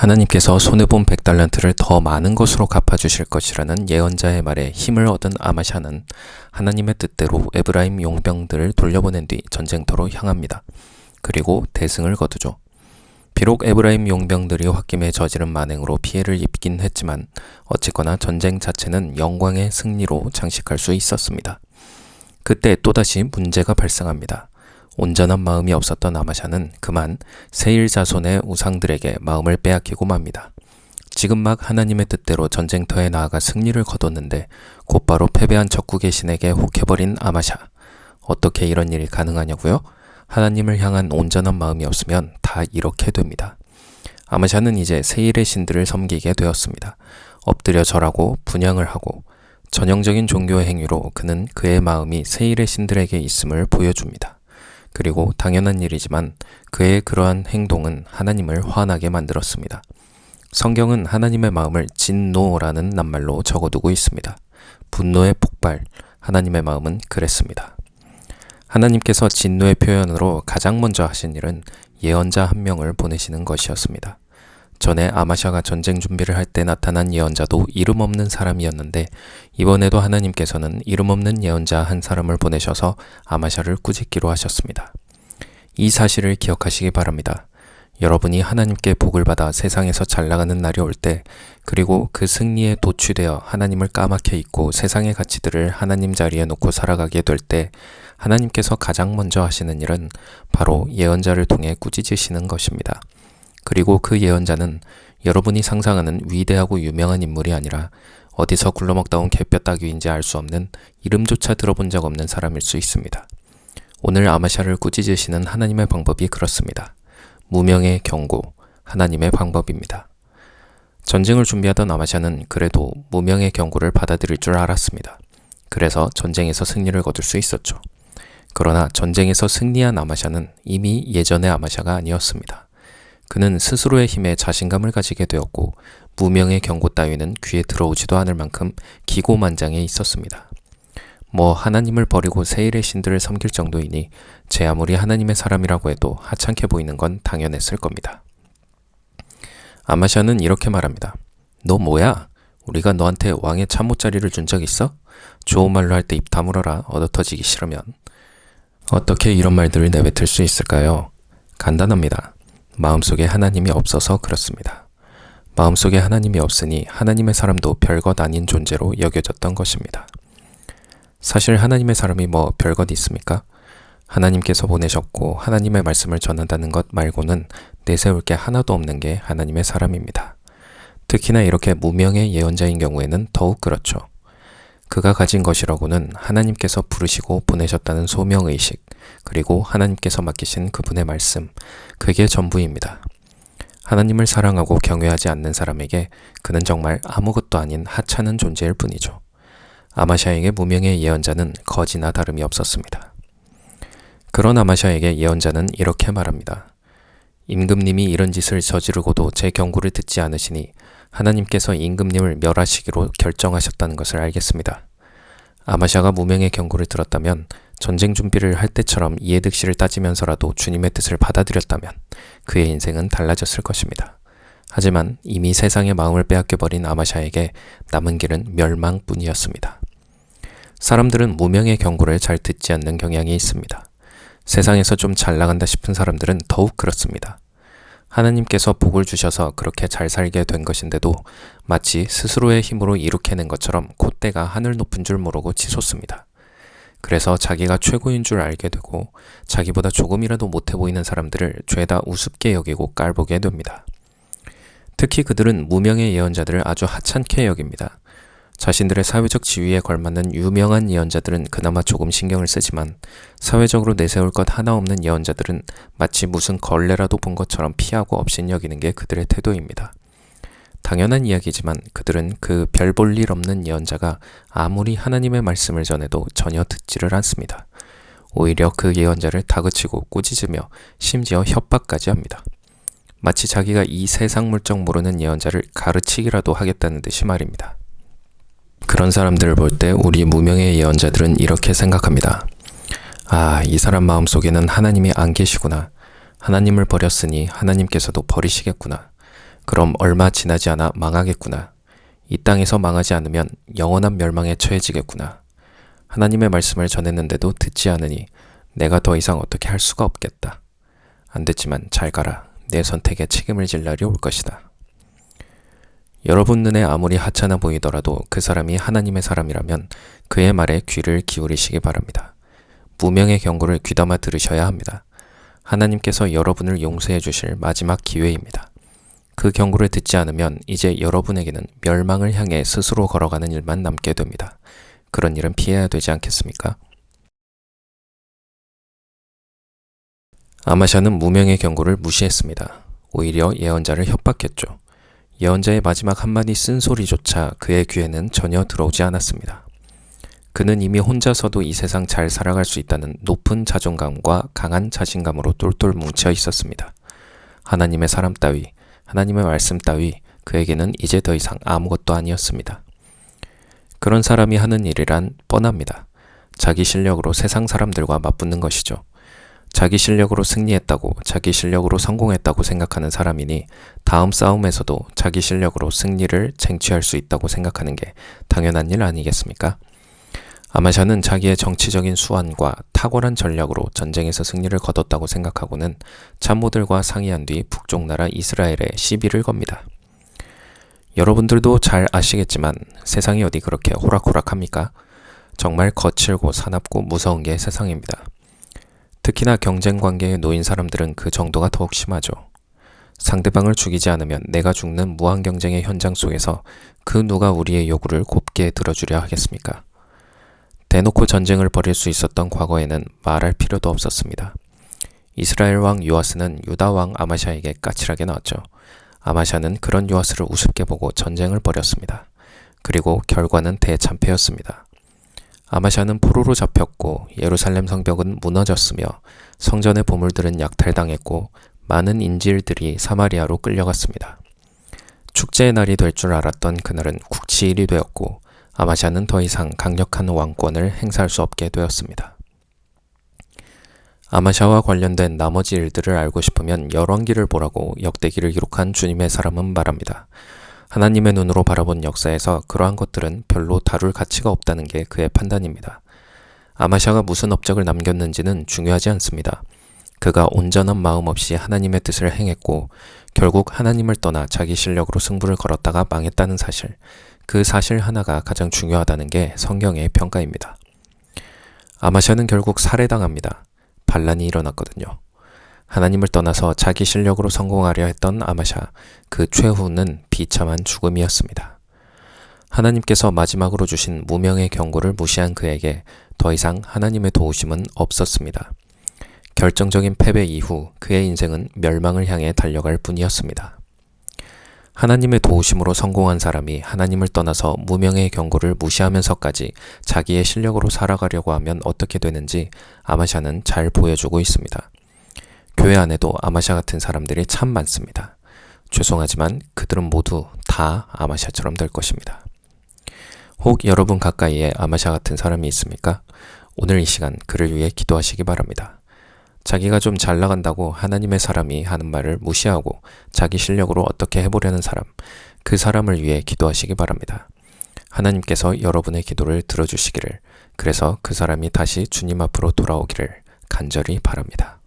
하나님께서 손해본 100달란트를 더 많은 것으로 갚아주실 것이라는 예언자의 말에 힘을 얻은 아마샤는 하나님의 뜻대로 에브라임 용병들을 돌려보낸 뒤 전쟁터로 향합니다. 그리고 대승을 거두죠. 비록 에브라임 용병들이 홧김에 저지른 만행으로 피해를 입긴 했지만 어쨌거나 전쟁 자체는 영광의 승리로 장식할 수 있었습니다. 그때 또다시 문제가 발생합니다. 온전한 마음이 없었던 아마샤는 그만 세일 자손의 우상들에게 마음을 빼앗기고 맙니다. 지금 막 하나님의 뜻대로 전쟁터에 나아가 승리를 거뒀는데 곧바로 패배한 적국의 신에게 혹해버린 아마샤. 어떻게 이런 일이 가능하냐고요? 하나님을 향한 온전한 마음이 없으면 다 이렇게 됩니다. 아마샤는 이제 세일의 신들을 섬기게 되었습니다. 엎드려 절하고 분향을 하고 전형적인 종교의 행위로 그는 그의 마음이 세일의 신들에게 있음을 보여줍니다. 그리고 당연한 일이지만 그의 그러한 행동은 하나님을 화나게 만들었습니다. 성경은 하나님의 마음을 진노라는 낱말로 적어두고 있습니다. 분노의 폭발, 하나님의 마음은 그랬습니다. 하나님께서 진노의 표현으로 가장 먼저 하신 일은 예언자 한 명을 보내시는 것이었습니다. 전에 아마샤가 전쟁 준비를 할 때 나타난 예언자도 이름 없는 사람이었는데 이번에도 하나님께서는 이름 없는 예언자 한 사람을 보내셔서 아마샤를 꾸짖기로 하셨습니다. 이 사실을 기억하시기 바랍니다. 여러분이 하나님께 복을 받아 세상에서 잘 나가는 날이 올 때, 그리고 그 승리에 도취되어 하나님을 까맣게 잊고 세상의 가치들을 하나님 자리에 놓고 살아가게 될 때 하나님께서 가장 먼저 하시는 일은 바로 예언자를 통해 꾸짖으시는 것입니다. 그리고 그 예언자는 여러분이 상상하는 위대하고 유명한 인물이 아니라 어디서 굴러먹다 온 갯볕 따귀인지 알 수 없는 이름조차 들어본 적 없는 사람일 수 있습니다. 오늘 아마샤를 꾸짖으시는 하나님의 방법이 그렇습니다. 무명의 경고, 하나님의 방법입니다. 전쟁을 준비하던 아마샤는 그래도 무명의 경고를 받아들일 줄 알았습니다. 그래서 전쟁에서 승리를 거둘 수 있었죠. 그러나 전쟁에서 승리한 아마샤는 이미 예전의 아마샤가 아니었습니다. 그는 스스로의 힘에 자신감을 가지게 되었고 무명의 경고 따위는 귀에 들어오지도 않을 만큼 기고만장해 있었습니다. 하나님을 버리고 세일의 신들을 섬길 정도이니 제 아무리 하나님의 사람이라고 해도 하찮게 보이는 건 당연했을 겁니다. 아마샤는 이렇게 말합니다. 너 뭐야? 우리가 너한테 왕의 참모자리를 준 적 있어? 좋은 말로 할 때 입 다물어라. 얻어터지기 싫으면. 어떻게 이런 말들을 내뱉을 수 있을까요? 간단합니다. 마음속에 하나님이 없어서 그렇습니다. 마음속에 하나님이 없으니 하나님의 사람도 별것 아닌 존재로 여겨졌던 것입니다. 사실 하나님의 사람이 별것 있습니까? 하나님께서 보내셨고 하나님의 말씀을 전한다는 것 말고는 내세울 게 하나도 없는 게 하나님의 사람입니다. 특히나 이렇게 무명의 예언자인 경우에는 더욱 그렇죠. 그가 가진 것이라고는 하나님께서 부르시고 보내셨다는 소명의식, 그리고 하나님께서 맡기신 그분의 말씀, 그게 전부입니다. 하나님을 사랑하고 경외하지 않는 사람에게 그는 정말 아무것도 아닌 하찮은 존재일 뿐이죠. 아마샤에게 무명의 예언자는 거지나 다름이 없었습니다. 그런 아마샤에게 예언자는 이렇게 말합니다. 임금님이 이런 짓을 저지르고도 제 경고를 듣지 않으시니 하나님께서 임금님을 멸하시기로 결정하셨다는 것을 알겠습니다. 아마샤가 무명의 경고를 들었다면, 전쟁 준비를 할 때처럼 이해득실을 따지면서라도 주님의 뜻을 받아들였다면 그의 인생은 달라졌을 것입니다. 하지만 이미 세상의 마음을 빼앗겨버린 아마샤에게 남은 길은 멸망뿐이었습니다. 사람들은 무명의 경고를 잘 듣지 않는 경향이 있습니다. 세상에서 좀 잘 나간다 싶은 사람들은 더욱 그렇습니다. 하나님께서 복을 주셔서 그렇게 잘 살게 된 것인데도 마치 스스로의 힘으로 이룩해낸 것처럼 콧대가 하늘 높은 줄 모르고 치솟습니다. 그래서 자기가 최고인 줄 알게 되고 자기보다 조금이라도 못해 보이는 사람들을 죄다 우습게 여기고 깔보게 됩니다. 특히 그들은 무명의 예언자들을 아주 하찮게 여깁니다. 자신들의 사회적 지위에 걸맞는 유명한 예언자들은 그나마 조금 신경을 쓰지만 사회적으로 내세울 것 하나 없는 예언자들은 마치 무슨 걸레라도 본 것처럼 피하고 업신여기는 게 그들의 태도입니다. 당연한 이야기지만 그들은 그 별 볼 일 없는 예언자가 아무리 하나님의 말씀을 전해도 전혀 듣지를 않습니다. 오히려 그 예언자를 다그치고 꾸짖으며 심지어 협박까지 합니다. 마치 자기가 이 세상 물정 모르는 예언자를 가르치기라도 하겠다는 듯이 말입니다. 그런 사람들을 볼 때 우리 무명의 예언자들은 이렇게 생각합니다. 이 사람 마음속에는 하나님이 안 계시구나. 하나님을 버렸으니 하나님께서도 버리시겠구나. 그럼 얼마 지나지 않아 망하겠구나. 이 땅에서 망하지 않으면 영원한 멸망에 처해지겠구나. 하나님의 말씀을 전했는데도 듣지 않으니 내가 더 이상 어떻게 할 수가 없겠다. 안 됐지만 잘 가라. 내 선택에 책임을 질 날이 올 것이다. 여러분 눈에 아무리 하찮아 보이더라도 그 사람이 하나님의 사람이라면 그의 말에 귀를 기울이시기 바랍니다. 무명의 경고를 귀담아 들으셔야 합니다. 하나님께서 여러분을 용서해 주실 마지막 기회입니다. 그 경고를 듣지 않으면 이제 여러분에게는 멸망을 향해 스스로 걸어가는 일만 남게 됩니다. 그런 일은 피해야 되지 않겠습니까? 아마샤는 무명의 경고를 무시했습니다. 오히려 예언자를 협박했죠. 예언자의 마지막 한마디 쓴소리조차 그의 귀에는 전혀 들어오지 않았습니다. 그는 이미 혼자서도 이 세상 잘 살아갈 수 있다는 높은 자존감과 강한 자신감으로 똘똘 뭉쳐 있었습니다. 하나님의 사람 따위, 하나님의 말씀 따위 그에게는 이제 더 이상 아무것도 아니었습니다. 그런 사람이 하는 일이란 뻔합니다. 자기 실력으로 세상 사람들과 맞붙는 것이죠. 자기 실력으로 승리했다고, 자기 실력으로 성공했다고 생각하는 사람이니 다음 싸움에서도 자기 실력으로 승리를 쟁취할 수 있다고 생각하는 게 당연한 일 아니겠습니까? 아마샤는 자기의 정치적인 수완과 탁월한 전략으로 전쟁에서 승리를 거뒀다고 생각하고는 참모들과 상의한 뒤 북쪽 나라 이스라엘에 시비를 겁니다. 여러분들도 잘 아시겠지만 세상이 어디 그렇게 호락호락합니까? 정말 거칠고 사납고 무서운 게 세상입니다. 특히나 경쟁 관계에 놓인 사람들은 그 정도가 더욱 심하죠. 상대방을 죽이지 않으면 내가 죽는 무한 경쟁의 현장 속에서 그 누가 우리의 요구를 곱게 들어주려 하겠습니까? 대놓고 전쟁을 벌일 수 있었던 과거에는 말할 필요도 없었습니다. 이스라엘 왕 요아스는 유다 왕 아마샤에게 까칠하게 나왔죠. 아마샤는 그런 요아스를 우습게 보고 전쟁을 벌였습니다. 그리고 결과는 대참패였습니다. 아마샤는 포로로 잡혔고 예루살렘 성벽은 무너졌으며 성전의 보물들은 약탈당했고 많은 인질들이 사마리아로 끌려갔습니다. 축제의 날이 될 줄 알았던 그날은 국치일이 되었고 아마샤는 더 이상 강력한 왕권을 행사할 수 없게 되었습니다. 아마샤와 관련된 나머지 일들을 알고 싶으면 열왕기를 보라고 역대기를 기록한 주님의 사람은 말합니다. 하나님의 눈으로 바라본 역사에서 그러한 것들은 별로 다룰 가치가 없다는 게 그의 판단입니다. 아마샤가 무슨 업적을 남겼는지는 중요하지 않습니다. 그가 온전한 마음 없이 하나님의 뜻을 행했고 결국 하나님을 떠나 자기 실력으로 승부를 걸었다가 망했다는 사실, 그 사실 하나가 가장 중요하다는 게 성경의 평가입니다. 아마샤는 결국 살해당합니다. 반란이 일어났거든요. 하나님을 떠나서 자기 실력으로 성공하려 했던 아마샤, 그 최후는 비참한 죽음이었습니다. 하나님께서 마지막으로 주신 무명의 경고를 무시한 그에게 더 이상 하나님의 도우심은 없었습니다. 결정적인 패배 이후 그의 인생은 멸망을 향해 달려갈 뿐이었습니다. 하나님의 도우심으로 성공한 사람이 하나님을 떠나서 무명의 경고를 무시하면서까지 자기의 실력으로 살아가려고 하면 어떻게 되는지 아마샤는 잘 보여주고 있습니다. 교회 안에도 아마샤 같은 사람들이 참 많습니다. 죄송하지만 그들은 모두 다 아마샤처럼 될 것입니다. 혹 여러분 가까이에 아마샤 같은 사람이 있습니까? 오늘 이 시간 그를 위해 기도하시기 바랍니다. 자기가 좀 잘 나간다고 하나님의 사람이 하는 말을 무시하고 자기 실력으로 어떻게 해보려는 사람, 그 사람을 위해 기도하시기 바랍니다. 하나님께서 여러분의 기도를 들어주시기를, 그래서 그 사람이 다시 주님 앞으로 돌아오기를 간절히 바랍니다.